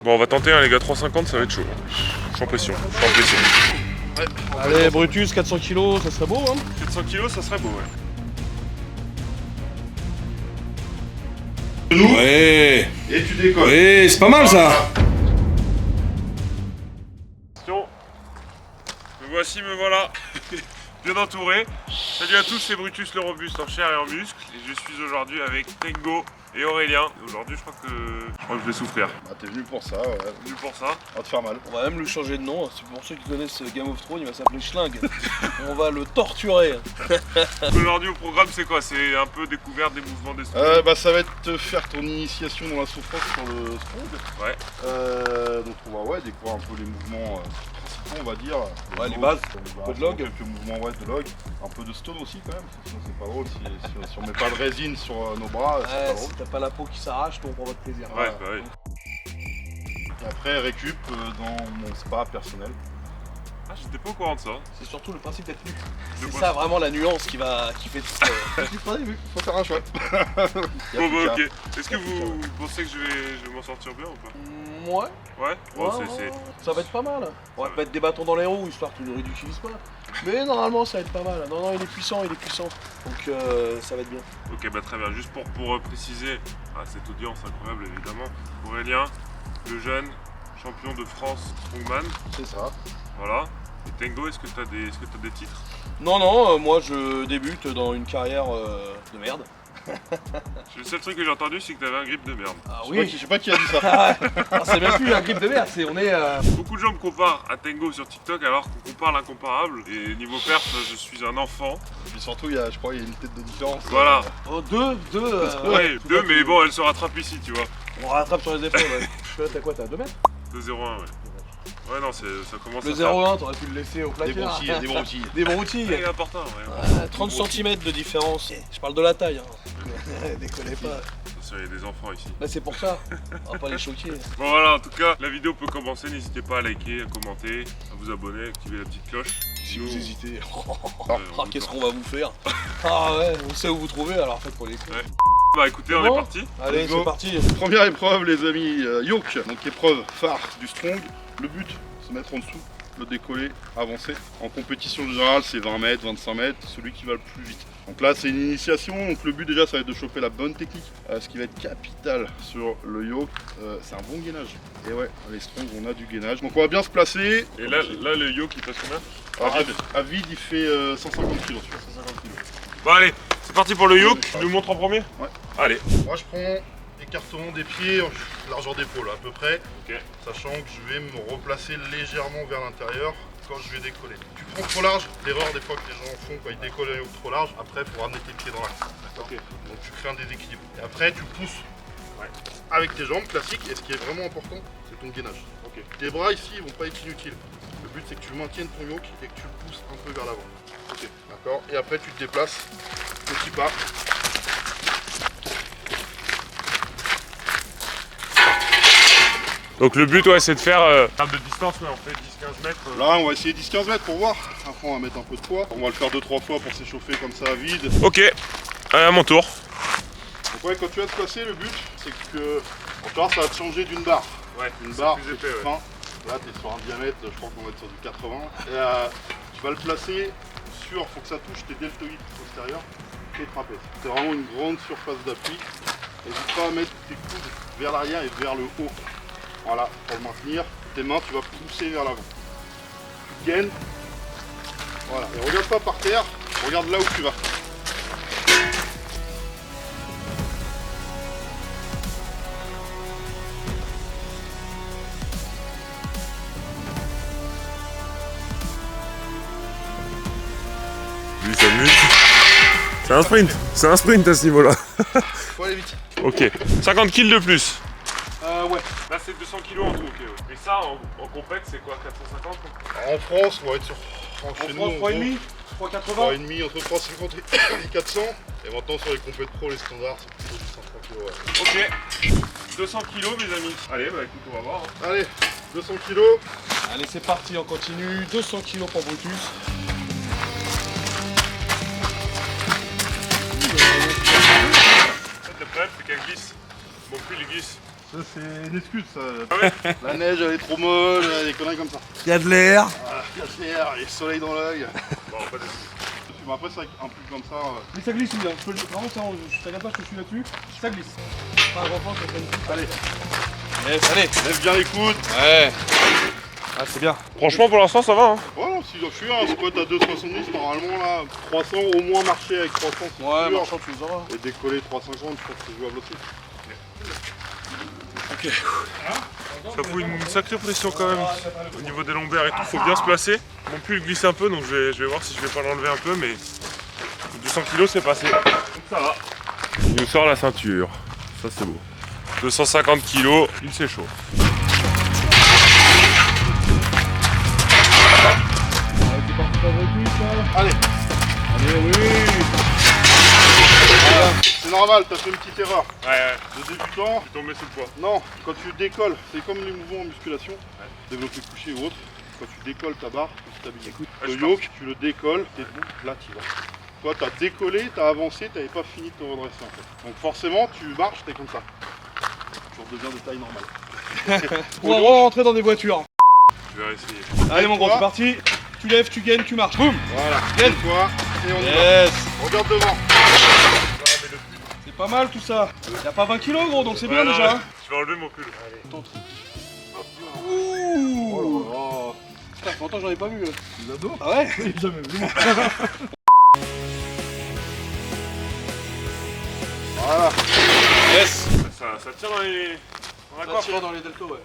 Bon, on va tenter, hein, les gars, 350, ça va être chaud. Je suis en pression, Ouais. Allez, Brutus, 400 kg, ça serait beau, hein. 400 kilos, ça serait beau, ouais. Ouais. Et tu décolles. Ouais, c'est pas mal ça. Attention. Me voici, me voilà. Bien entouré. Salut à tous, c'est Brutus le Robuste en chair et en muscle. Et je suis aujourd'hui avec Tengo et Aurélien. Aujourd'hui, je crois que je vais souffrir. Bah, t'es venu pour ça, ouais. Vu pour ça. On va te faire mal. On va même lui changer de nom, c'est pour ceux qui connaissent Game of Thrones, il va s'appeler Schling. On va le torturer. Aujourd'hui, au programme, c'est quoi? C'est un peu découverte des mouvements des Bah, ça va être te faire ton initiation dans la souffrance sur le strong. Ouais. Donc on va découvrir un peu les mouvements principaux, on va dire. Ouais, les bases. Un peu de log. Quelques mouvements de log. Un peu de stone aussi quand même, parce que sinon c'est pas drôle si on met pas de résine sur nos bras, c'est pas Ouais, drôle. si t'as pas la peau qui s'arrache, toi on prend votre plaisir. Ouais, bah oui. Et après récup dans mon spa personnel. Ah, j'étais pas au courant de ça. C'est surtout le principe d'être nu. De C'est quoi ça vraiment la nuance qui fait tout. Tu prenais vu, faut faire un choix. Bon, bah, ok. Est-ce que vous pensez que je vais m'en sortir bien ou pas? Ouais, Ouais. Bon, ouais, c'est. ça va être pas mal. On va te mettre des bâtons dans les roues histoire que tu ne ridiculises pas. Mais normalement ça va être pas mal. Non, il est puissant. Donc ça va être bien. Ok, bah très bien. Juste pour préciser à cette audience incroyable évidemment, Aurélien, le jeune champion de France Strongman, C'est ça. voilà. Et Tengo, est-ce que t'as des titres? Non, moi je débute dans une carrière de merde. Le seul truc que j'ai entendu, c'est que t'avais un grip de merde. Ah Je sais pas qui a dit ça. Ah, c'est même plus un grip de merde, on est. Beaucoup de gens me comparent à Tengo sur TikTok alors qu'on compare l'incomparable. Et niveau perf, je suis un enfant. Et puis surtout, je crois qu'il y a une tête de différence. Voilà. Oh, deux. Ouais, deux, mais bon, elle se rattrape ici, tu vois. On rattrape sur les épaules, ouais. T'as quoi, t'as 2 mètres? 2-0-1, ouais. Ouais, non, ça commence Le à faire. 0-1, t'aurais pu le laisser au Des placard. brontilles, des brontilles. Des brontilles. C'est important, ouais. 30 cm de différence. Je parle de la taille. Hein. Déconnez pas. Attention, il y a des enfants ici. Là, c'est pour ça. On va pas les choquer. Bon voilà, en tout cas, la vidéo peut commencer. N'hésitez pas à liker, à commenter, à vous abonner, à activer la petite cloche. Si vous hésitez. on Qu'est-ce qu'on va vous faire? Ah ouais, on sait où vous trouver, alors faites pour les coups. Ouais. Bah écoutez, on est Bon. parti. Allez, Let's go. c'est parti. Première épreuve, les amis, yoke. Donc épreuve phare du strong. Le but, se mettre en dessous, le décoller, avancer. En compétition générale, c'est 20 mètres, 25 mètres, celui qui va le plus vite. Donc là, c'est une initiation. Donc le but déjà, ça va être de choper la bonne technique. Ce qui va être capital sur le yoke, c'est un bon gainage. Et ouais, les strongs, on a du gainage. Donc on va bien se placer. Et là le yoke il passe combien? À vide, il fait 150 kg. 150 kg. Bon allez, c'est parti pour le yoke. Tu nous montres en premier? Ouais. Allez. Moi, je prends écartement des pieds, largeur d'épaule à peu près. Ok. Sachant que je vais me replacer légèrement vers l'intérieur quand je vais décoller. Tu prends trop large, l'erreur des fois que les gens font quand ils décollent un yoke trop large, après il faut ramener tes pieds dans l'axe. Ok. Donc tu crées un déséquilibre. Et après tu pousses Ouais. avec tes jambes classiques, et ce qui est vraiment important, c'est ton gainage. Ok. Tes bras ici ils vont pas être inutiles. Le but c'est que tu maintiennes ton yoke et que tu le pousses un peu vers l'avant. Ok. D'accord. Et après tu te déplaces, petit pas. Donc le but ouais c'est de faire de distance, ouais, on fait 10-15 mètres. Là on va essayer 10-15 mètres pour voir. Après on va mettre un peu de poids. On va le faire 2-3 fois pour s'échauffer comme ça à vide. Ok, allez, à mon tour. Donc ouais, quand tu vas te placer, le but c'est que ça va te changer d'une barre. Ouais, Une c'est barre, plus c'est épais, ouais. fin. Là tu es sur un diamètre, je crois qu'on va être sur du 80. Et tu vas le placer sur, faut que ça touche tes deltoïdes postérieurs et trapèzes. C'est vraiment une grande surface d'appui. N'hésite pas à mettre tes coudes vers l'arrière et vers le haut. Voilà, pour le maintenir. Tes mains, tu vas pousser vers l'avant. Tu gaines. Voilà, et regarde pas par terre, regarde là où tu vas. Lui s'amuse. C'est un sprint à ce niveau-là. Faut aller vite. Ok, 50 kills de plus. Ouais. Là c'est 200 kilos en tout, ok. Ouais. Et ça en compète c'est quoi, 450 En France, on va être sur. Chez nous, en gros, 3,5 3,80 3,5 entre 350 et 400. Et maintenant sur les compètes pro, les standards, c'est plutôt du 103 kg. Ouais. Ok, 200 kilos mes amis. Allez, bah écoute, on va voir. Hein. Allez, 200 kg. Allez, c'est parti, on continue. 200 kg pour Brutus. Le problème c'est qu'elle glisse. Mon pull il glisse. Ça c'est une excuse ça. Ah ouais. La neige elle est trop molle, des conneries comme ça. Il y a de l'air. Ah, l'air, et le soleil dans l'œil. Bon, pas de... Mais après c'est vrai qu'un truc comme ça. Mais ça glisse bien. Vraiment, je t'inquiète pas, je suis là-dessus. Ça glisse. Pas un grand point, ça glisse. Allez, Yes, allez. lève bien les coudes. Ouais. Ah, c'est bien. Franchement, pour l'instant, ça va. Hein. Voilà, si je suis un squat à 2,70, normalement là, 300 au moins marcher avec 300 c'est Ouais, sûr. marchand, tu les auras. Et décoller 350, je pense que c'est jouable aussi. Ok. Ça fout une sacrée pression quand même au niveau des lombaires et tout. Faut bien se placer. Mon pull glisse un peu, donc je vais voir si je vais pas l'enlever un peu, mais 200 kg c'est passé. Donc ça va. Il nous sort la ceinture. Ça c'est beau. 250 kg, il s'échauffe. Allez, Allez, oui. c'est normal, t'as fait une petite erreur. Ouais, De débutant, je suis tombé sous le poids. non, quand tu décolles, c'est comme les mouvements en musculation, développé couché ou autre. Quand tu décolles ta barre, tu stabilises. Le yoke, tu le décolles, t'es debout, là tu vas. Toi, t'as décollé, t'as avancé, t'avais pas fini de te redresser en fait. Donc forcément, tu marches, t'es comme ça. Tu redeviens de taille normale. On va rentrer dans des voitures. Je vais essayer. Allez, mon gros, c'est parti. Tu lèves, tu gagnes, tu marches. Boum. Voilà, Gagne. toi, et on y va. Yes. Regarde devant. C'est pas mal tout ça. Y a pas 20 kilos, gros, donc c'est bien Ouais, non, déjà. ouais. Je vais enlever mon pull. Ouh. Oh, Putain, longtemps que j'en ai pas vu. les ados. Ah ouais. Jamais vu. Voilà. Yes. Ça tire dans les... On a Ça quoi tire dans les deltos, ouais.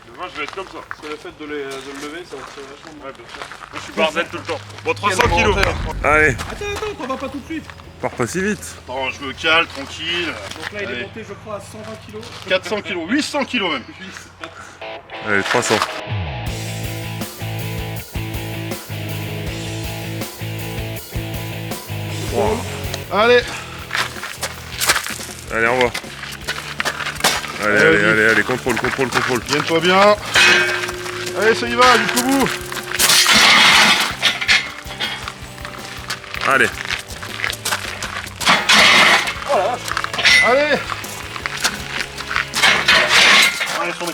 Demain je vais être comme ça. Parce que le fait de le lever, ça va tirer vachement bien. Ouais, bien sûr. Moi je suis barzette tout le temps. Bon, 300 Quel kg. menteur. Allez, Attends, t'en vas pas tout de suite. pars pas si vite. Attends, je me cale, tranquille. Donc là, il est Allez. monté, je crois, à 120 kilos. 400 kilos, 800 kilos même. Allez, 300. Wow. Allez, Allez, au revoir. Allez, Allez, allez, vas-y. allez, allez, contrôle, contrôle, contrôle. viens-toi bien. Allez, ça y va, jusqu'au bout. Allez. Allez. Allez, tournez.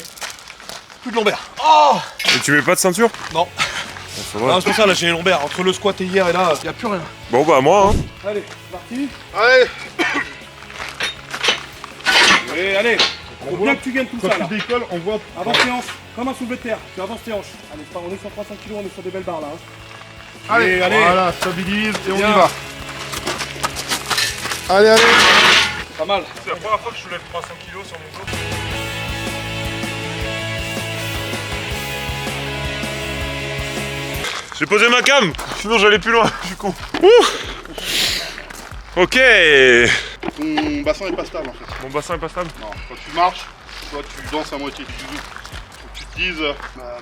Plus de lombaire. Oh. Et tu mets pas de ceinture? Non. Bon, ça va. Non, c'est pour ça, là, j'ai les lombaires. Entre le squat et hier et là, y a plus rien. Bon, bah, moi, hein. Allez, c'est parti. Allez. Et allez. Faut bien que tu gagnes tout Quand ça, tu là. décolles, on voit. Avance séance, comme un soulevé de terre. Tu avances tes hanches. Allez, on est sur 300 kg, on est sur des belles barres là. Hein. Allez, allez. voilà, stabilise et on y Bien. va. Allez, allez. Pas mal. C'est la première fois que je soulève 300 kg sur mon dos. J'ai posé ma cam, sinon j'allais plus loin, je suis con. Ouh. Ok. Ton bassin est pas stable en fait. Mon bassin est pas stable. Non, quand tu marches, toi tu danses à moitié du zouk. Faut que tu te dises,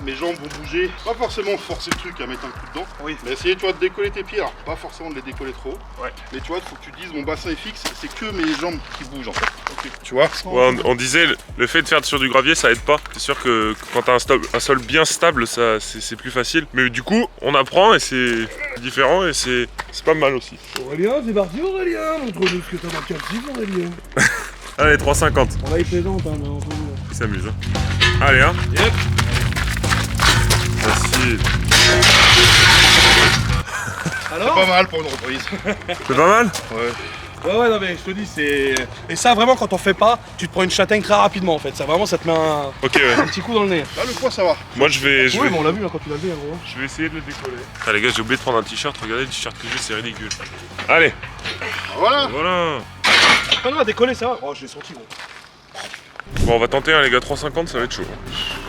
mes jambes vont bouger. Pas forcément forcer le truc à mettre un coup dedans. Oui. Mais essayer, tu vois, de décoller tes pieds. Alors, pas forcément de les décoller trop. Ouais. Mais tu vois, faut que tu te dises, mon bassin est fixe, c'est que mes jambes qui bougent en fait. Tu vois. Ouais, on disait le fait de faire sur du gravier ça aide pas. C'est sûr que quand t'as un sol bien stable ça c'est plus facile. Mais du coup on apprend et c'est différent et c'est pas mal aussi. Aurélien, c'est parti Aurélien. Montre-nous ce que t'as dans le calcif Aurélien. Allez 350. On va y plaisante, hein, bien entendu. Il s'amuse. Hein. Allez hein. Yep. Facile. Alors Pas mal pour une reprise. C'est pas mal? Ouais. Ouais, non, mais je te dis, c'est. Et ça, vraiment, quand on fait pas, tu te prends une châtaigne très rapidement en fait. Ça, vraiment, ça te met un Ok ouais. petit coup dans le nez. Là, le poids, ça va. Moi je vais Oui, mais on l'a vu hein, quand tu l'as vu, hein, gros. je vais essayer de le décoller. Ah les gars j'ai oublié de prendre un t-shirt. Regardez le t-shirt que j'ai c'est ridicule. Allez. Voilà. Voilà. Ah non, à décoller, ça va. Oh, je l'ai senti, gros. Bon on va tenter hein, les gars 350 ça va être chaud.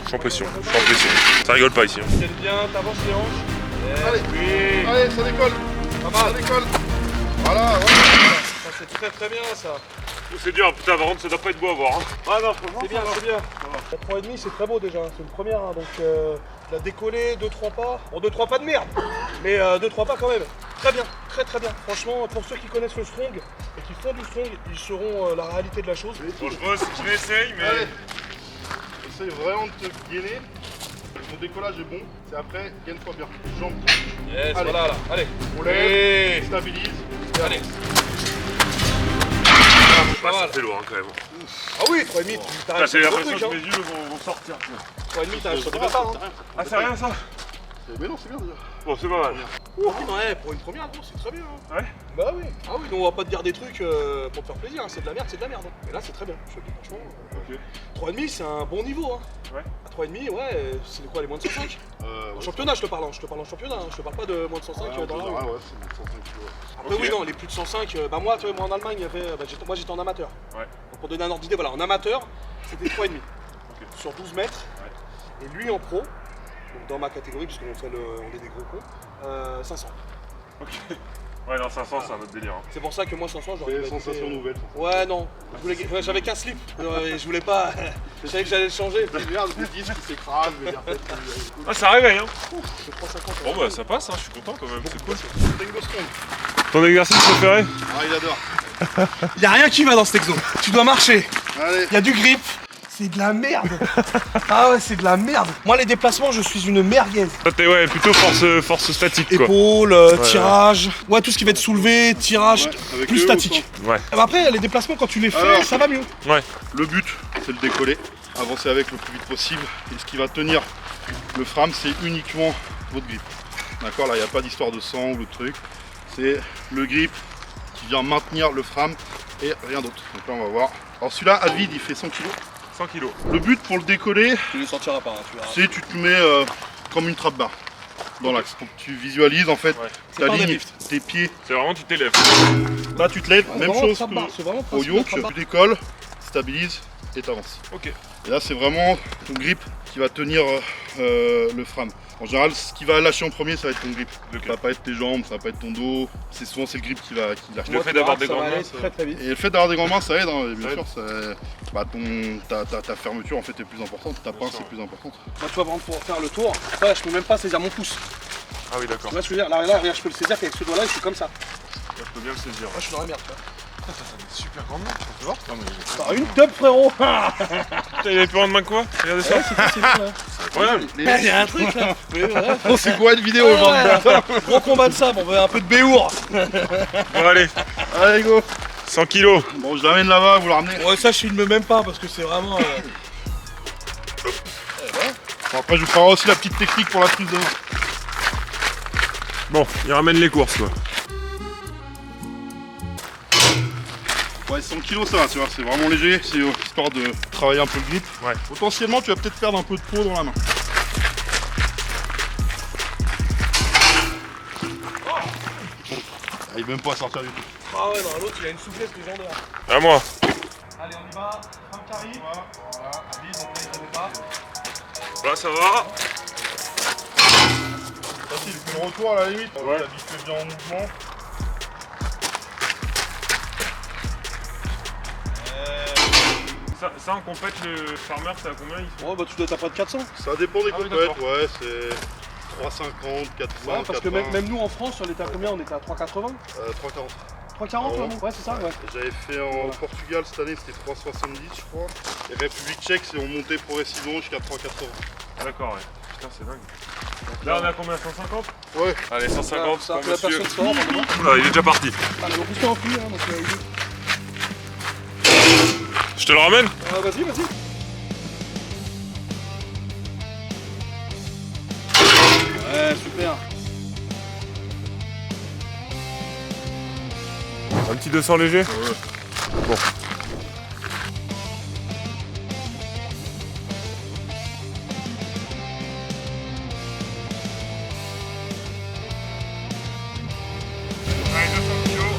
Je suis en pression. Je suis en pression. Ça rigole pas ici. Hein. Tiens bien, t'avances les hanches. Allez. Oui. Allez, ça décolle. Pas Ça mal. décolle. Voilà, voilà. Ça, c'est très très bien, ça. C'est dur putain par contre ça doit pas être beau à voir. Hein. Ah non franchement C'est bien, c'est bien. 3,5 c'est très beau déjà, c'est une première, hein, donc la décoller, 2-3 pas. Bon, 2-3 pas de merde, mais 2-3 pas quand même. Très bien, très très bien. Franchement, pour ceux qui connaissent le strong et qui font du strong, ils sauront la réalité de la chose. Bon, je l'essaye mais... Allez. Essaye vraiment de te gainer. Ton décollage est bon. C'est après, gaine-toi bien. Jambes. Yes, Allez. voilà, là. Allez. On lève. Stabilise. Allez. Pas Pas mal. C'est lourd hein, quand même. Ah oui, 3,5, t'as Là, rien j'ai sur le l'impression truc, que hein. mes yeux vont sortir. 3,5, t'as rien sur le pas, hein. Ah, c'est rien ça? Mais non, c'est bien déjà. Bon, c'est pas mal. Ouais, pour une première, gros, c'est très bien. Hein. Ouais. Bah oui. Ah oui, donc on va pas te dire des trucs pour te faire plaisir, hein. C'est de la merde, c'est de la merde. Hein. Mais là, c'est très bien, je te le dis franchement. Ok. 3,5, c'est un bon niveau. Hein. Ouais. À 3,5, ouais, c'est quoi, les moins de 105 En championnat, je te parle en championnat, hein. Je te parle pas de moins de 105 dans la rue. Ouais, c'est 105 kilos. Après, Ok. oui, non, les plus de 105, bah moi, tu vois, moi en Allemagne, il y avait, moi j'étais en amateur. Ouais. Donc pour donner un ordre d'idée, voilà, en amateur, c'était 3,5 sur 12 mètres. Ouais. Et lui en pro, donc dans ma catégorie, puisqu'on on est des gros cons, 500. Ok. Ouais, non, 500, c'est un autre délire. Hein. C'est pour ça que moi 500, j'aurais C'est pas des été- sensations nouvelles. Ouais, non, ouais, j'avais qu'un slip, et je voulais pas, je savais que j'allais le changer. Merde, des disques qui s'écrasent, mais peut-être Ah, ça réveille, hein. C'est 3,50. Bon, bah, ça passe, hein. Je suis content quand même. C'est cool. Tango Strong. Ton exercice préféré? Ah, il adore. Y a rien qui va dans cet exo. Tu dois marcher. Allez. Y a du grip. C'est de la merde. Ah ouais, c'est de la merde. Moi, les déplacements, je suis une merguez. Toi, t'es ouais, plutôt force statique, quoi. Épaules, tirage. Ouais, tout ce qui va être soulevé, tirage, Ouais, avec plus eux, statique. Ouais. Et bah après, les déplacements, quand tu les fais, Alors. ça va mieux. Ouais. Le but, c'est le décoller, avancer avec le plus vite possible. Et ce qui va tenir le frame, c'est uniquement votre grip. D'accord, là, il n'y a pas d'histoire de sang ou de truc. C'est le grip qui vient maintenir le frame et rien d'autre. Donc là, on va voir. Alors celui-là, à vide, il fait 100 kg. 100 kilos. Le but pour le décoller, Tu les sortiras pas, tu verras. c'est tu te mets comme une trappe barre dans l'axe. Donc tu visualises en fait Ouais. C'est ta pas un ligne, deadlift. tes pieds. C'est vraiment, tu t'élèves. Là, tu te lèves, même chose C'est vraiment qu'au yoke. Tu décolles, stabilises et t'avances. Ok. Et là, c'est vraiment ton grip qui va tenir le frame. En général, ce qui va lâcher en premier, ça va être ton grip. Ok. Ça va pas être tes jambes, ça va pas être ton dos. C'est souvent c'est le grip qui lâche. Le fait d'avoir des grandes mains, très très vite. Et le fait d'avoir des grandes mains, ça aide. Hein, et bien Ça sûr, ta fermeture en fait est plus importante, ta pince sûr. est plus importante. Moi, tu vois, vraiment, pour faire le tour, ouais, je peux même pas saisir mon pouce. Ah oui, d'accord. Tu vois ce que je veux dire? Là, regarde, je peux le saisir qu'avec ce doigt-là, je suis comme ça. Je peux bien le saisir. Moi, je suis dans la merde, tu vois. Super grande main, tu peux voir? Ah, une top, frérot. Il avait plus grande main que quoi? Regardez ça. C'est bon, là. Incroyable. Il y a un truc là. Oui, ouais. Oh, c'est quoi une vidéo Ouais, aujourd'hui? ouais. Gros combat de sable, on veut un peu de béour. Bon, allez. Allez, go. 100 kilos. Bon, je l'amène là-bas, vous le ramenez. Ouais, ça je filme même pas parce que c'est vraiment. Bon, après, je vous ferai aussi la petite technique pour la prise de main. Bon, il ramène les courses, quoi. Ouais, 100 kg ça va, tu vois, c'est vraiment léger, c'est histoire de travailler un peu le grip. Ouais. Potentiellement, tu vas peut-être perdre un peu de peau dans la main. Il arrive même pas à sortir du tout. Ah ouais, non, l'autre il a une souplesse légendaire. À moi. Allez, on y va. Femme qui arrive. Voilà, vide, donc là il ne pas. Là, ça va. Facile, le retour à la limite, Ouais. t'habitues bien en mouvement. Ça, on complète le farmer, c'est à combien il Oh bah tu dois être à pas de 400. Ça dépend des Ah oui, compètes, d'accord. ouais, c'est 3,50, 400, Ouais, parce que 80, même nous en France, on était à combien? On était à 3,80 3,40. 3,40 Ah vraiment? Ouais, c'est ça, ouais. J'avais fait en Voilà. Portugal cette année, c'était 3,70 je crois. Et République tchèque, c'est on montait progressivement jusqu'à 3,80. D'accord, ouais. Putain, c'est dingue. Là, on est à combien? 150? Ouais, Allez, 150 Ça pour fait la monsieur. personne sort, vraiment. Oula, il est déjà parti. Allez, on pousse en plus, hein, donc il est- Je te le ramène? Vas-y, vas-y. Ouais, super. Un petit 200 léger? Bon. Allez, 200 kilos.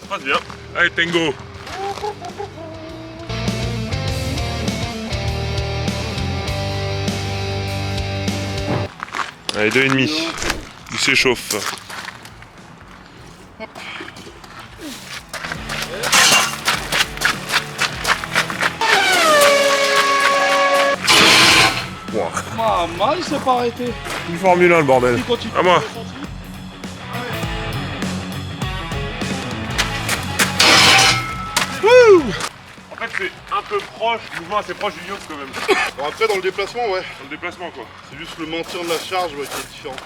Ça passe bien. Allez, Tango. Allez, 2,5. Il s'échauffe. Ah, mal, il s'est pas arrêté. Une Formule 1, le bordel. Il continue. À moi. En fait, c'est un peu proche, le mouvement assez proche du yoke quand même. bon après dans le déplacement, ouais, Dans le déplacement, quoi. c'est juste le maintien de la charge ouais, qui est différent.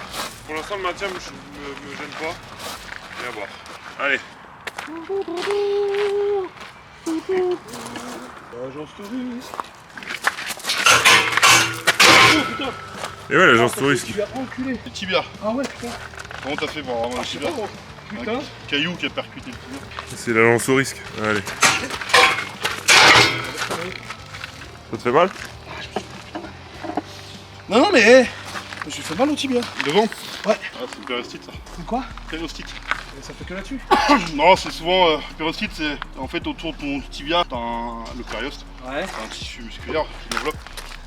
Pour l'instant, le maintien me gêne pas. Et à voir. Allez. Agence touriste. Et ouais, l'agence touriste. Tu as enculé. Le tibia. Ah ouais, putain. Comment t'as fait pour avoir le tibia? Putain. Un caillou qui a percuté le tibia. C'est l'agence au risque. Allez. Ça te fait mal? Non, mais je me suis fait mal au tibia. Devant? Ouais. Ah, c'est une périostite ça. C'est quoi? Périostite. Ça fait que là-dessus. Non, c'est souvent. Périostite, c'est en fait autour de ton tibia, t'as le périoste. Ouais. C'est un tissu musculaire qui développe.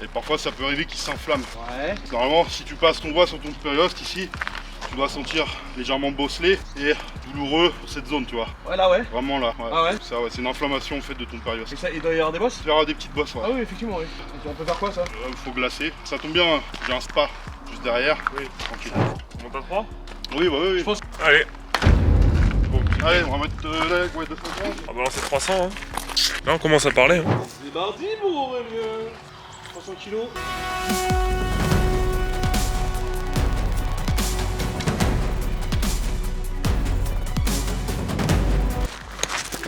Et parfois ça peut arriver qu'il s'inflamme. Ouais. Normalement, si tu passes ton doigt sur ton périoste ici, tu dois sentir légèrement bosselé et douloureux pour cette zone, tu vois. Ouais, là, ouais. Vraiment là. Ah ouais. Ça, ouais, c'est une inflammation en fait de ton périoste. Et ça, il doit y avoir des bosses? Tu verras des petites bosses, ouais. Ah oui, effectivement, oui. Et on peut faire quoi, ça? Il faut glacer. Ça tombe bien, j'ai un spa juste derrière. Oui. Tranquille. On monte à 3? Oui, bah oui. Je pense. Allez. Bon, Allez, on va mettre là, ouais, 250. on va balancer 300. Hein. Là, on commence à parler. Hein. C'est mardi, mon Aurélien. 300 kilos.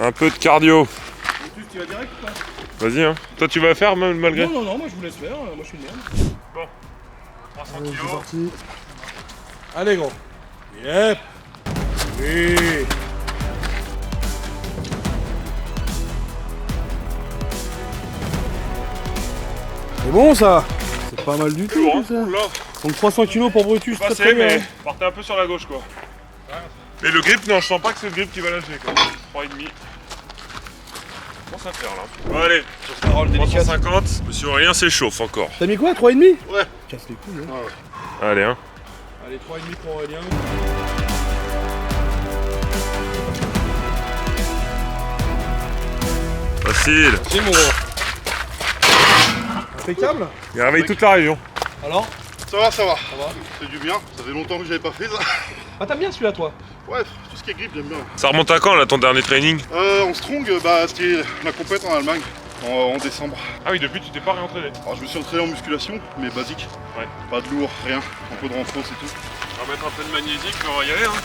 Un peu de cardio. En plus, tu vas direct ou pas? Vas-y, hein. Toi, tu vas faire même malgré. Non, moi je vous laisse faire. Moi je suis une merde. Bon. 300 Allez, c'est kilos. parti. Allez, gros. Yep. Oui. C'est bon ça. C'est pas mal du tout, Lourd, hein. ça. Là. Donc 300 kilos pour Brutus, très Passé, très bien. mais partez un peu sur la gauche, quoi. Mais le grip, non, je sens pas que c'est le grip qui va lâcher, quoi. 3,5. Comment ça faire, là? Bon, allez. Parole délicate. 350. Monsieur Aurélien s'échauffe encore. T'as mis quoi, 3,5? Ouais. Casse les couilles, hein. Ah ouais. Allez, hein. Allez, 3,5 pour Aurélien. Facile. C'est mon gros. Impeccable. Il réveille toute la région. Alors? Ça va, ça va. Ça va. C'est du bien. Ça fait longtemps que j'avais pas fait ça. Ah, t'aimes bien celui-là, toi? Ouais, tout ce qui est grip, j'aime bien. Ça remonte à quand, là, ton dernier training? En strong, bah, c'était la compète en Allemagne en décembre. Ah oui, depuis, tu t'es pas réentraîné. Alors, je me suis entraîné en musculation, mais basique. Ouais. Pas de lourd, rien. Un peu de renfort, c'est tout. On va mettre un peu de magnésique, mais on va y aller, hein.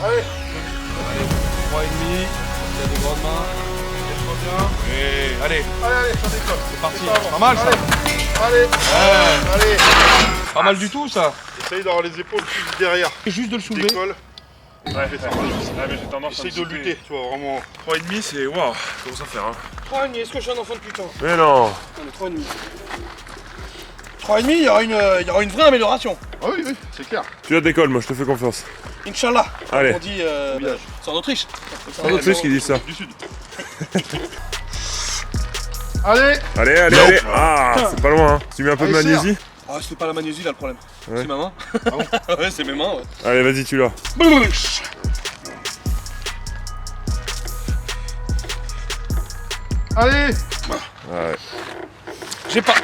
Allez. 3,5. Il y a des grandes mains. Lève-toi bien. Et allez, Allez, ça décolle. c'est parti. Ça Pas mal ça. Allez. Allez. Pas mal du tout ça. Essaye d'avoir les épaules plus derrière. Juste de le soulever. Décolle. Ouais, fais ça. Ah, mais j'ai tendance à Essaye de lutter, tu vois, vraiment. 3,5, c'est. Waouh, comment ça faire, hein? 3,5. Est-ce que je suis un enfant de putain? Mais non. Allez, 3,5. 3,5, il y aura une vraie amélioration. Ah oui, oui, c'est clair. Tu la décolles, moi, je te fais confiance. Inch'Allah. Allez. On dit. C'est en Autriche. C'est en Autriche qui dit ça. Du sud. Allez. Allez. Ah, c'est pas loin, hein. Tu mets un peu de Allez, magnésie? Ah, c'est pas la magnésie là le problème. Ouais. C'est ma main. Ouais, c'est mes mains, ouais. Allez, vas-y, tu l'as. Allez. Ouais. J'ai pas.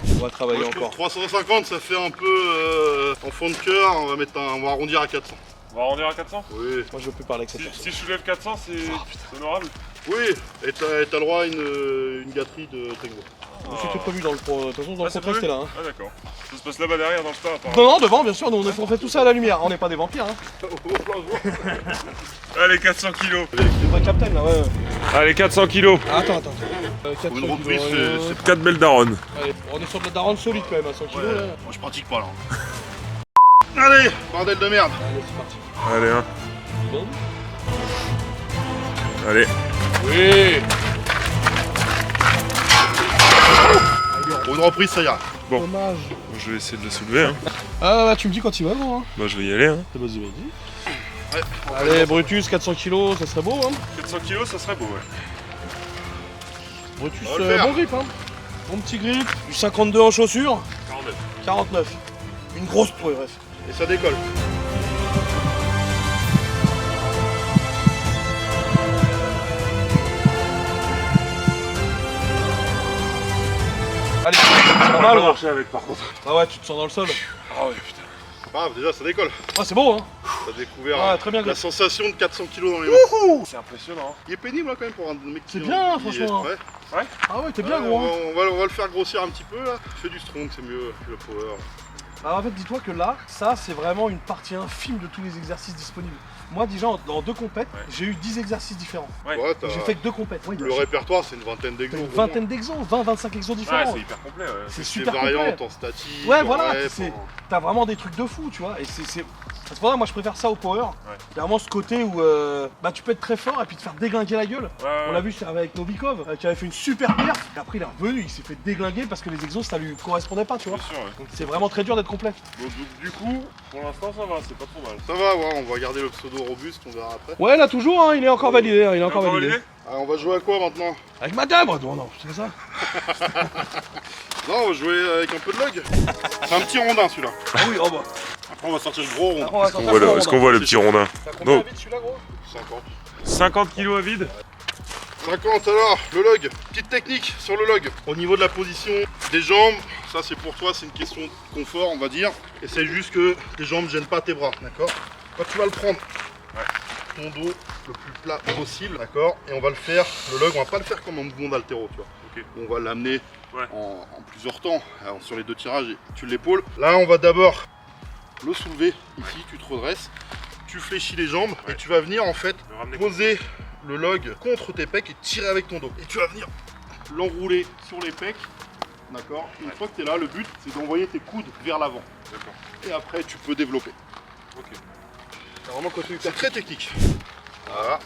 On va travailler Moi, je trouve encore. 350, ça fait un peu en fond de cœur. On va arrondir à 400. On va arrondir à 400? Oui. Moi, je peux parler avec cette Si, personne. si je soulève 400, c'est honorable. Oui. Et t'as le droit à une gâterie de Tengo. C'était prévu dans le pro. De toute façon, dans le c'est contrat, c'était là. Hein. Ah, d'accord. Ça se passe là-bas derrière dans le spa, apparemment. Non, devant, bien sûr. Nous, on fait tout ça à la lumière. On n'est pas des vampires. Hein. Allez, 400 kilos. Le vrai captain là, ouais. Allez, 400 kilos. Attends. 400 Une reprise, kilos, c'est 4 belles daronnes. Allez, on est sur de la daronne solide quand même à 100 kilos là. Moi je pratique pas là. Allez, bordel de merde. Allez, c'est parti. Allez, hein. Bon. Allez. Oui. Pour une reprise, ça ira. Bon. Dommage. Je vais essayer de le soulever, hein. Ah bah tu me dis quand il va, gros. Hein. Bah, je vais y aller, hein. Vas-y. Ouais. Allez, Brutus, 400 kilos, ça serait beau, hein. 400 kilos, ça serait beau, ouais. Brutus, On va le faire. bon grip, hein. Bon petit grip. Du 52 en chaussures. 49. 49. Une grosse progrès. Et ça décolle. Allez, c'est pas mal, gros. marcher avec, par contre. Ah ouais, tu te sens dans le sol. Ah ouais, putain. Pas grave, déjà ça décolle. Ah, c'est beau, hein. T'as découvert Ah, très bien, la gros. sensation de 400 kilos dans les mains. C'est impressionnant. Il est pénible là quand même pour un mec qui C'est bien, qui- franchement. Ouais. Ah ouais, t'es bien, Ouais, gros. Hein. on va le faire grossir un petit peu là. Fais du strong, c'est mieux, le power. Alors en fait, dis-toi que là, ça c'est vraiment une partie infime de tous les exercices disponibles. Moi déjà, dans 2 compètes, Ouais. j'ai eu 10 exercices différents. Ouais. Ouais, t'as- J'ai fait que 2 compètes. Ouais, Le répertoire, c'est une vingtaine t'as d'exos. une au moins. vingtaine d'exos, 20-25 exos Ouais, différents. c'est hyper complet. Ouais. C'est Des super variantes complet. en statique. Ouais, en voilà, rep, c'est- en- T'as vraiment des trucs de fou, tu vois. Et c'est parce que voilà, moi je préfère ça au power. C'est vraiment ce côté où bah, tu peux être très fort et puis te faire déglinguer la gueule. Ouais, On l'a vu avec Novikov, qui avait fait une super perf. Et après il est revenu, il s'est fait déglinguer parce que les exos ça lui correspondait pas, tu vois. Bien sûr, ouais. Donc c'est vraiment très dur d'être complet. Donc, du coup, pour l'instant, ça va, c'est pas trop mal. Ça va, ouais, on va garder le pseudo robuste, on verra après. Ouais, là toujours, hein, il est encore validé. Il est encore Encore validé. validé Ah, on va jouer à quoi maintenant? Avec madame, non, non, c'est ça. Non, on va jouer avec un peu de log. C'est un petit rondin celui-là. Ah oui, oh bah. Après, on va sortir le gros rondin. On va sortir le Est-ce qu'on voit le petit rondin? T'as combien Non. de vide celui-là, gros? 50. 50 kilos à vide? 50 alors, le log. Petite technique sur le log. Au niveau de la position des jambes, ça c'est pour toi, c'est une question de confort, on va dire. Essaye juste que tes jambes ne gênent pas tes bras, d'accord? Quand tu vas le prendre, ton dos le plus plat possible, d'accord? Et on va le faire, le log, on va pas le faire comme un mouvement d'haltéro, tu vois. Ok. On va l'amener Ouais. en plusieurs temps. Alors, sur les 2 tirages, tu l'épaule. Là, on va d'abord le soulever ici, tu te redresses, tu fléchis les jambes Ouais. et tu vas venir en fait Le ramener poser le log contre tes pecs et tirer avec ton dos. Et tu vas venir l'enrouler sur les pecs. D'accord? Une fois que tu es là, le but c'est d'envoyer tes coudes vers l'avant. D'accord. Et après tu peux développer. Ok. C'est vraiment côté C'est très technique. Voilà.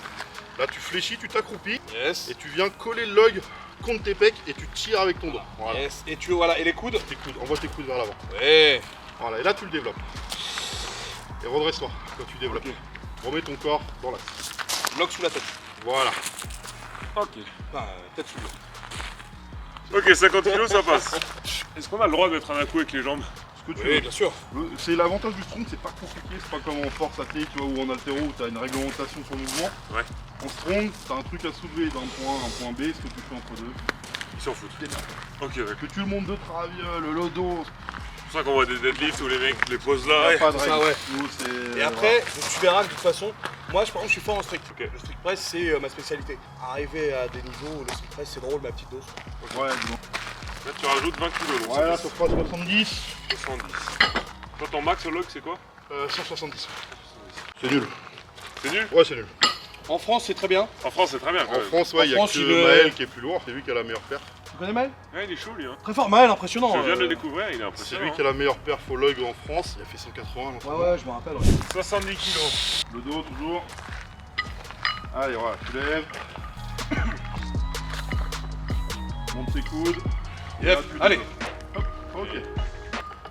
Là tu fléchis, tu t'accroupis Yes. et tu viens coller le log contre tes pecs et tu tires avec ton dos. Voilà. Yes. Et tu voilà, et les coudes? Tes coudes, envoie tes coudes vers l'avant. Ouais. Voilà, et là tu le développes. Et redresse-toi quand tu développes. Remets ton corps dans l'axe. Log sous la tête. Voilà. Ok. Enfin, tête sous le. Ok, 50 kilos, ça passe. Est-ce qu'on a le droit de mettre un coup avec les jambes? Ce que tu veux. Oui, bien sûr. C'est l'avantage du strong, c'est pas compliqué, c'est pas comme en force athlétique tu vois, ou en haltéro où tu as une réglementation sur le mouvement. Ouais. En strong, tu as un truc à soulever d'un point A à un point B, ce que tu fais entre deux. Ils s'en foutent. Ok, d'accord. Que tu le montes de travers, le lodo, C'est pour ça qu'on voit des deadlifts où les mecs les posent il n'y là. a et- pas de c'est règle. ça, ouais. Nous, c'est- Et après, tu verras que de toute façon, moi je par exemple je suis fort en strict. Ok. Le strict press c'est ma spécialité. Arriver à des niveaux où le strict press c'est drôle, ma petite dose. voilà. Ouais, dis donc. Là, tu rajoutes 20 kilos. Donc Ouais, là, ça ça fera 70, fait 70. Toi, ton max au log, c'est quoi? 170. C'est nul. C'est nul? Ouais, c'est nul. En France c'est très bien. En France, c'est très bien quand En même. France, ouais, il y a France, que il est- Maël qui est plus lourd, c'est lui qui a la meilleure perf. Tu connais Maël? Ouais, il est chaud lui. Hein. Très fort, Maël, impressionnant. Je viens de le découvrir, il est C'est impressionnant. lui qui a la meilleure perf au log en France, il a fait 180 l'entraînement. Ouais, je me rappelle. Ouais. 70 kilos. Le dos toujours. Allez, voilà, tu lèves. Monte tes coudes. Et Yep, là, tu allez. développes. Hop, ok.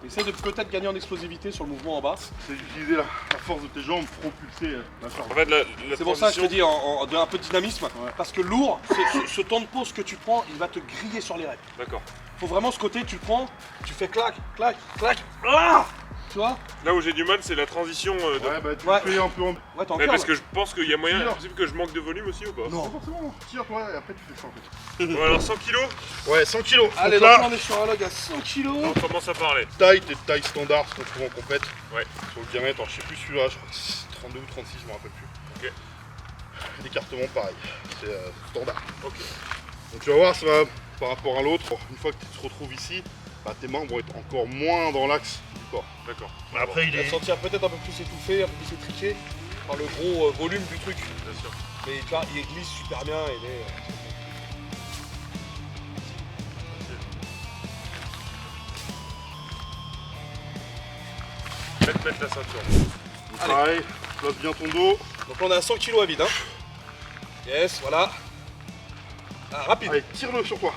Essaie de peut-être gagner en explosivité sur le mouvement en bas. C'est d'utiliser la force de tes jambes, propulser la charge. En fait, la C'est pour ça que je te transition- dis un peu de dynamisme. Ouais. Parce que lourd, ce temps de pause que tu prends, il va te griller sur les reps. D'accord. Faut vraiment ce côté, tu le prends, tu fais clac, clac, clac. Ah, tu vois? Là où j'ai du mal, c'est la transition de... Ouais, bah tu Ouais. le fais un peu en. Ouais, t'es en Mais curl. parce que je pense qu'il y a moyen, Tire. possible que je manque de volume aussi ou pas? Non. Pas forcément, tire toi et après tu fais ça en fait. Bon, alors 100 kilos, Ouais, 100 kilos. Allez, Donc donc là, là on est sur un log à 100 kg. on commence à parler. taille, t'es de taille standard, ce qu'on trouve en compète. Ouais. Sur le diamètre, alors je sais plus celui-là, je crois que c'est 32 ou 36, je me rappelle plus. Ok. L'écartement pareil, c'est standard. Ok. Donc tu vas voir, ça va par rapport à l'autre, une fois que tu te retrouves ici, bah, tes mains vont être encore moins dans l'axe du corps. D'accord. Après, Il va se sentir peut-être un peu plus étouffé, un peu plus étriqué par le gros volume du truc. Bien sûr. Mais tu vois, il glisse super bien, il est. Mettre la ceinture. Donc, Allez. pareil, place bien ton dos. Donc là, on est à 100 kg à vide. Hein. Yes, voilà. Ah, rapide. Allez, tire-le sur toi.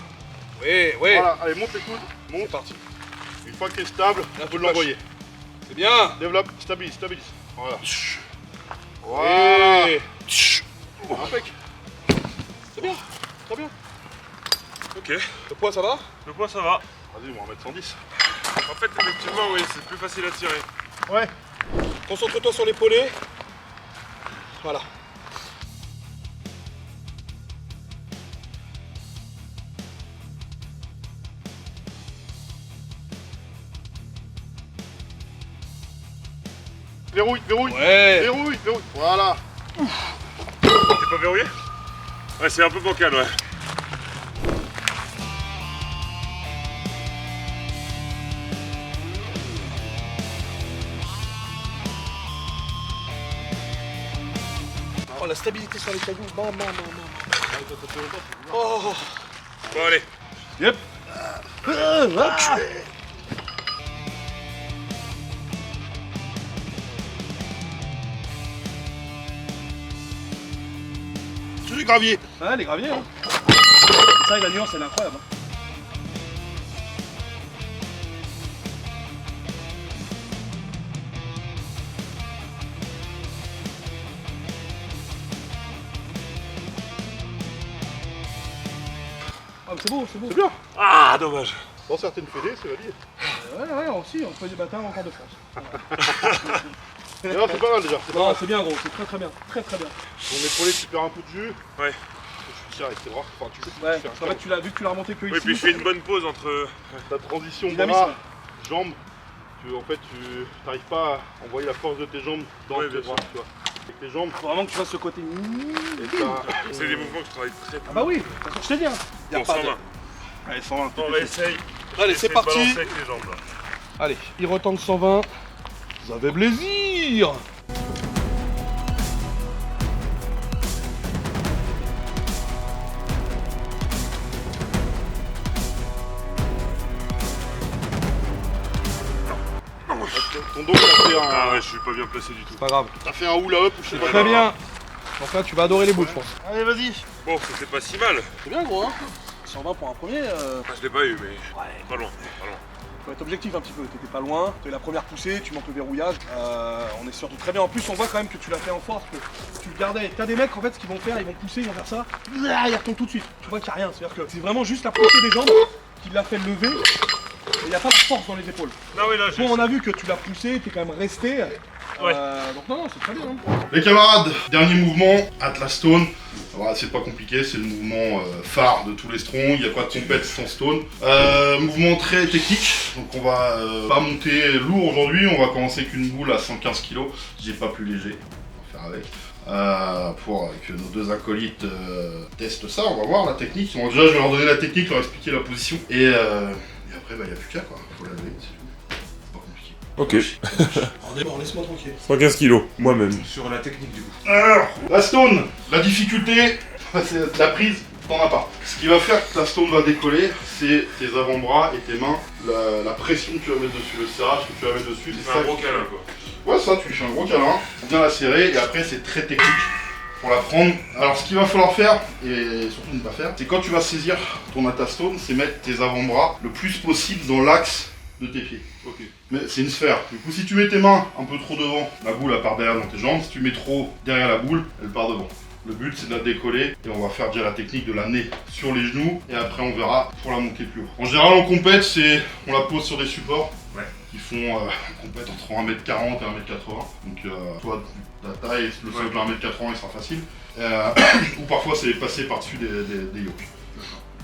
Oui, oui. Voilà, allez, monte les coudes, C'est monte. parti. Une fois que t'es stable, Là, tu tu peux lâches. l'envoyer. C'est bien. Développe, stabilise, stabilise. Voilà. Voilà. Oui. Impec. C'est bien. Très bien. Ok. Le poids, ça va? Le poids, ça va. Vas-y, on va en mettre 110. En fait, effectivement, oui, c'est plus facile à tirer. Ouais. Concentre-toi sur l'épaulé. Voilà. Verrouille, verrouille. Ouais. Verrouille, verrouille. Voilà. T'es pas verrouillé? Ouais, c'est un peu bancal, ouais. Oh, la stabilité sur les cailloux. Bam, bam, bam, bam. Oh. Bon, allez. Yep. C'est du gravier. Ouais, les graviers, hein. Ça, et la nuance, elle est incroyable. Hein. Ah, c'est beau, c'est beau. C'est bien. Ah, dommage. Dans certaines fédés, c'est validé. Ouais, aussi, on fait des bâtards encore de France. Non, c'est pas mal déjà. C'est pas Non, mal. c'est bien, gros, c'est très bien. Très bien. Ton épaulé, tu perds un coup de jus. Ouais. Tu tires avec tes bras. Enfin, tu Ouais, fais un parce qu'en fait, tu l'as vu que tu l'as remonté que Oui, ici. puis je fais une bonne pause entre. ta transition Dynamisme. bras, jambes. En fait, tu n'arrives pas à envoyer la force de tes jambes dans Ouais, tes bien bras. Tu vois. Avec tes jambes, Faut vraiment que tu fasses ce côté. et t'as- C'est des mouvements que je travaille très peu. Ah bah oui, de toute façon, je t'ai dit, hein. Y a Bon, pas 120. Allez, 120. On réessaye. Allez, c'est parti. Balancer avec les jambes là. Allez, il retente 120. Vous avez plaisir. Ton dos, t'as fait Ah un, ouais, je suis pas bien placé du tout. Pas grave. t'as fait un hula hoop ou je sais pas. Très bien. Donc là, tu vas adorer les boules, je pense. Allez, vas-y. Bon, c'était pas si mal. C'est bien, gros, hein. 120 pour un premier. Ah, je l'ai pas eu, mais pas loin. Pas loin. Faut être objectif un petit peu, t'étais pas loin, t'as eu la première poussée, tu manques le verrouillage, on est surtout très bien. En plus on voit quand même que tu l'as fait en force, que tu le gardais. T'as des mecs en fait ce qu'ils vont faire, ils vont pousser, ils vont faire ça, ils retombent tout de suite. Tu vois qu'il n'y a rien, c'est-à-dire que c'est vraiment juste la poussée des jambes qui l'a fait lever, et il n'y a pas de force dans les épaules. Non, oui, là, Bon, on a vu que tu l'as poussé, t'es quand même resté, Ouais. donc non, c'est très bien. Hein. Les camarades, dernier mouvement, Atlas Stone. Voilà, c'est pas compliqué, c'est le mouvement phare de tous les strongs, il n'y a pas de compète sans stone. Mouvement très technique, donc on va pas monter lourd aujourd'hui, on va commencer qu'une boule à 115 kg, j'ai pas plus léger, on va faire avec. Pour que nos deux acolytes testent ça, on va voir la technique. Bon, déjà je vais leur donner la technique, leur expliquer la position, et après il n'y a plus qu'à quoi, faut la lever, c'est tout. C'est pas compliqué. Ok. Bon, laisse-moi tranquille. 115 kilos, moi-même. Sur la technique du coup. Alors, la stone, la difficulté, c'est la prise, t'en as pas. Ce qui va faire que ta stone va décoller, c'est tes avant-bras et tes mains, la pression que tu vas mettre dessus, le serrage que tu vas mettre dessus. C'est un gros câlin quoi. Ouais, ça, tu lui fais un gros câlin, bien la serrer, et après c'est très technique pour la prendre. Alors ce qu'il va falloir faire, et surtout ne pas faire, c'est quand tu vas saisir ton atastone, c'est mettre tes avant-bras le plus possible dans l'axe de tes pieds. Ok. Mais c'est une sphère. Du coup, si tu mets tes mains un peu trop devant, la boule elle part derrière dans tes jambes. Si tu mets trop derrière la boule, elle part devant. Le but c'est de la décoller et on va faire déjà la technique de l'amener sur les genoux et après on verra pour la monter plus haut. En général en compète, on la pose sur des supports qui font en compète entre 1m40 et 1m80. Donc toi, ta taille, le socle à 1m80 il sera facile. Ou parfois c'est passer par-dessus des yokes.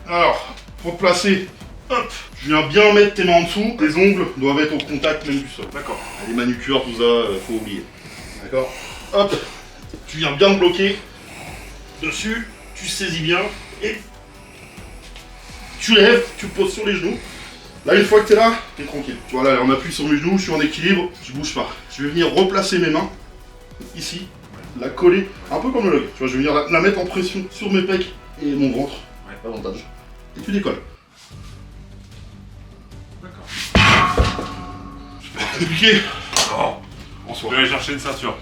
Alors, pour te placer, hop, je viens bien mettre tes mains en dessous, tes ongles doivent être au contact même du sol. D'accord. Les manucures, tout ça, faut oublier. D'accord. Hop, tu viens bien te bloquer dessus, tu saisis bien et tu lèves, tu te poses sur les genoux. Là, une fois que t'es là, t'es tranquille. Tu vois, là, on appuie sur mes genoux, je suis en équilibre, je bouge pas. Je vais venir replacer mes mains ici, la coller, un peu comme le log. Tu vois, je vais venir la mettre en pression sur mes pecs et mon ventre. Avantage. Et tu décolles. Compliqué. Non. En Je soi. vais aller chercher une ceinture.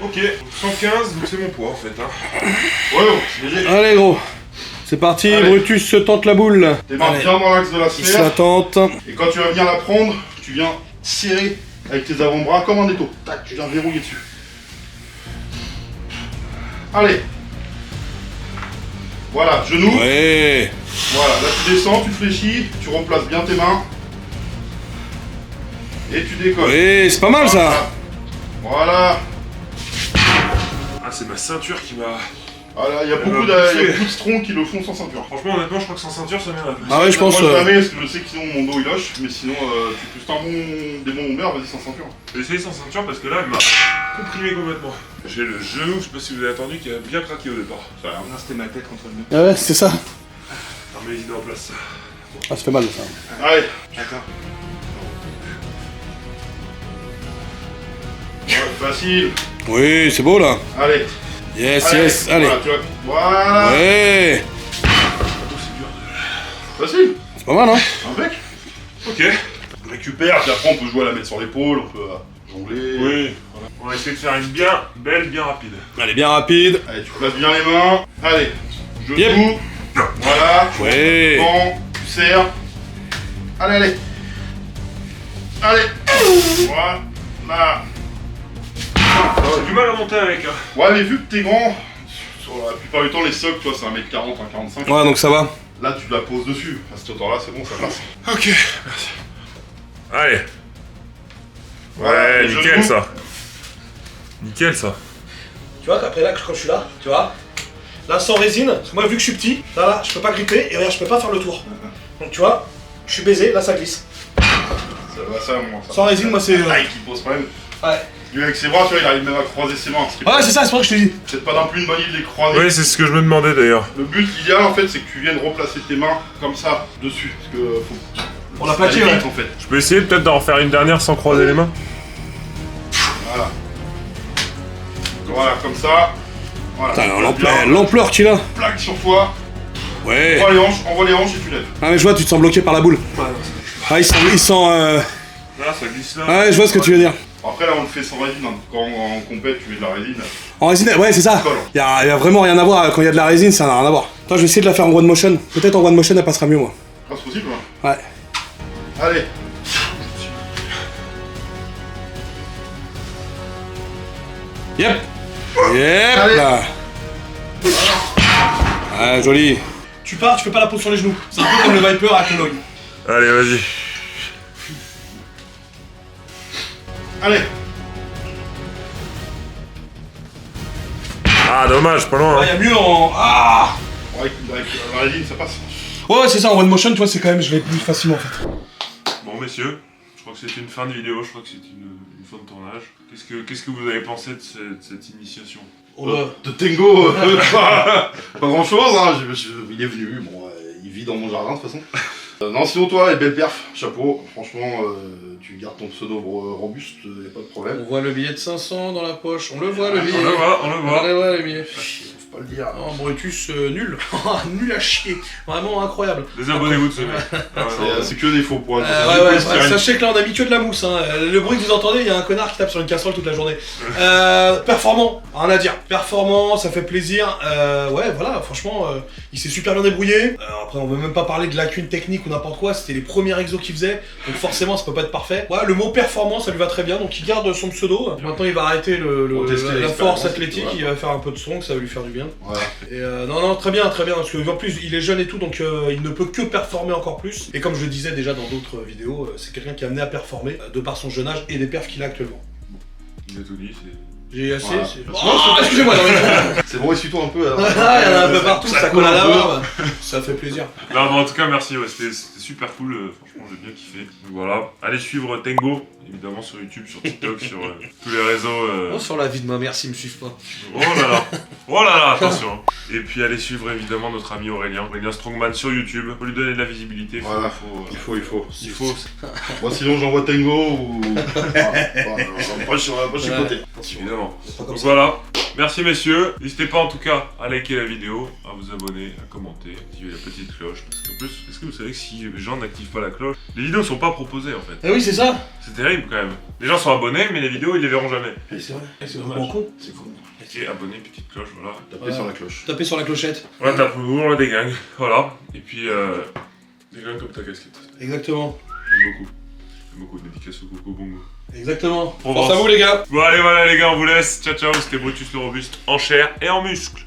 Ok, 115, donc c'est mon poids en fait. Hein. Ouais, bon, c'est léger. Allez gros, c'est parti, Allez. Brutus se tente la boule. Tes mains Allez. bien dans l'axe de la Il se la sphère. tente. Et quand tu vas venir la prendre, tu viens serrer avec tes avant-bras comme un étau. Tac, tu viens verrouiller dessus. Allez. Voilà, genou. Ouais. Voilà, là tu descends, tu fléchis, tu replaces bien tes mains. Et tu décolles. Ouais, c'est pas mal ça. Voilà. Ah, c'est ma ceinture qui m'a. Voilà, il y a beaucoup de strongs qui le font sans ceinture. Franchement, honnêtement, je crois que sans ceinture, ça m'irait plus. Ah ouais, je pense. Moi jamais, parce que je sais que sinon mon dos il loche, mais sinon tu pousses des bons bombers, vas-y sans ceinture. J'ai essayé sans ceinture parce que là, elle m'a comprimé complètement. J'ai le genou, je sais pas si vous avez entendu, qui a bien craqué au départ. Ça a l'air. C'était ma tête contre le mur. Ah ouais, c'est ça. Non, mais il est en place. Ah, ça fait mal ça. Allez. D'accord. Ouais, facile. Oui, c'est beau là. Allez. Yes, yes, allez. Voilà, tu vois. Voilà. Ouais. Facile. C'est pas mal, hein? Impec. Ok. On récupère, puis après on peut jouer à la mettre sur l'épaule, on peut jongler. Oui. Voilà. On va essayer de faire une bien rapide. Allez, bien rapide. Allez, tu places bien les mains. Allez, genoux. Yep. Voilà. Ouais. Bon, tu serres. Allez, allez. Allez. Voilà. J'ai du mal à monter avec. Hein. Ouais, mais vu que t'es grand, sur la plupart du temps, les socles, toi, c'est 1m40, 1m45. Ouais, donc ça va. Là, tu la poses dessus. À cette hauteur-là, c'est bon, ça passe. Ok, merci. Allez. Voilà, Ouais, les nickel genoux. ça. Nickel ça. Tu vois, après là, quand je suis là, tu vois, là sans résine, parce que moi vu que je suis petit, là, je peux pas gripper et regarde, je peux pas faire le tour. Donc tu vois, je suis baisé, là ça glisse. Ça va, ça, moi. Ça. Sans résine, moi c'est. Ah, qui pose problème. Ouais. Lui, avec ses bras, tu vois, il arrive même à croiser ses mains. Ce qui est Ouais, c'est ça, c'est vrai que je te dis. peut-être pas non plus une bonne idée de les croiser. Oui, c'est ce que je me demandais d'ailleurs. Le but idéal, en fait, c'est que tu viennes replacer tes mains comme ça, dessus. Parce que faut. On l'a ça aller plaqué, vite, ouais. en fait. Je peux essayer peut-être d'en refaire une dernière sans croiser les mains. Voilà. Voilà, comme ça. Voilà. Putain, l'ampleur qu'il a. Plaque sur toi. Ouais. Envoie les hanches et tu lèves. Ah, mais je vois, tu te sens bloqué par la boule. Ah, il sent. Là, ça glisse là. Ouais, je vois ce que tu veux dire. Après, là, on le fait sans résine. Hein. Quand en compète, tu mets de la résine. En résine, ouais, c'est ça. Colle. Y a vraiment rien à voir. Quand il y a de la résine, ça n'a rien à voir. Attends, je vais essayer de la faire en one motion. Peut-être en one motion, elle passera mieux, moi. Ah, c'est possible, hein. Ouais. Allez. Yep. Yep, Allez. là. Ah, joli. Tu pars, tu fais pas la pose sur les genoux. C'est un peu comme le Viper avec le log. Allez, vas-y. Allez. Ah, dommage, pas loin. Ouais, Hein. y a mieux en. Ah. Avec la résine, ça passe. Ouais, c'est ça, en one motion, tu vois, c'est quand même, je l'ai plus facilement en fait. Bon, messieurs, je crois que c'est une fin de vidéo, je crois que c'est une fin de tournage. Qu'est-ce que vous avez pensé de cette initiation? De Tengo, pas grand chose, hein. Il est venu, bon, il vit dans mon jardin de toute façon. Non, sinon toi, belle perf, chapeau, franchement, tu gardes ton pseudo robuste, y a pas de problème. On voit le billet de 500 dans la poche, on le voit le billet. On le voit, on le voit. On le voit le billet. Faut pas le dire. Non, Brutus, nul. Nul à chier. Vraiment incroyable. Désabonnez-vous de ce mec. Ah, non, C'est que des faux points. Ouais, sachez que là on a mis que de la mousse. Hein. Le bruit que vous entendez, il y a un connard qui tape sur une casserole toute la journée. Performant, rien à dire. Performant, ça fait plaisir. Ouais, voilà, franchement, il s'est super bien débrouillé. Après, on veut même pas parler de lacunes techniques ou n'importe quoi. C'était les premiers exos qu'il faisait, donc forcément, ça peut pas être parfait. Ouais, le mot performant, ça lui va très bien, donc il garde son pseudo. Maintenant, il va arrêter Pour tester la l'expérience, force athlétique. ouais. Il va faire un peu de son, ça va lui faire du bien. Voilà. Et non, très bien, parce que en plus il est jeune et tout, donc il ne peut que performer encore plus. Et comme je le disais déjà dans d'autres vidéos, c'est quelqu'un qui est amené à performer de par son jeune âge et les perfs qu'il a actuellement. Il a tout dit, c'est... J'ai assez. Voilà. Oh, excusez-moi, non, mais... C'est bon, essuie-toi un peu. Alors. Ah, il y en a un peu partout, ça colle à la peu. barbe. Ça fait plaisir. Non, mais en tout cas, merci, ouais, c'était super cool, franchement, j'ai bien kiffé. Donc voilà, allez suivre Tengo, évidemment sur YouTube, sur TikTok, sur tous les réseaux. Sur la vie de ma mère s'ils me suivent pas. Oh là là, attention. Hein. Et puis allez suivre évidemment notre ami Aurélien Strongman sur YouTube, faut lui donner de la visibilité, Voilà. il faut. Moi, sinon, j'envoie Tengo ou. Moi, je suis côté. Évidemment. Donc voilà, merci messieurs. N'hésitez pas en tout cas à liker la vidéo, à vous abonner, à commenter, à activer la petite cloche. Parce qu'en plus, est-ce que vous savez que si les gens n'activent pas la cloche, les vidéos sont pas proposées en fait. Eh oui, c'est ça. C'est terrible quand même. Les gens sont abonnés, mais les vidéos ils les verront jamais. C'est vrai. C'est vraiment con. C'est cool. Et abonnés, petite cloche, voilà. Tapez sur la cloche. Tapez sur la clochette. Voilà, tapez-vous, on la dégagne. Voilà. Et puis, dégagne comme ta casquette. Exactement. J'aime beaucoup. J'aime beaucoup. Dédicace au Coco Bongo. Exactement. Provence. Force à vous les gars. Bon, allez, voilà les gars, on vous laisse. Ciao, ciao. C'était Brutus le Robuste en chair et en muscle.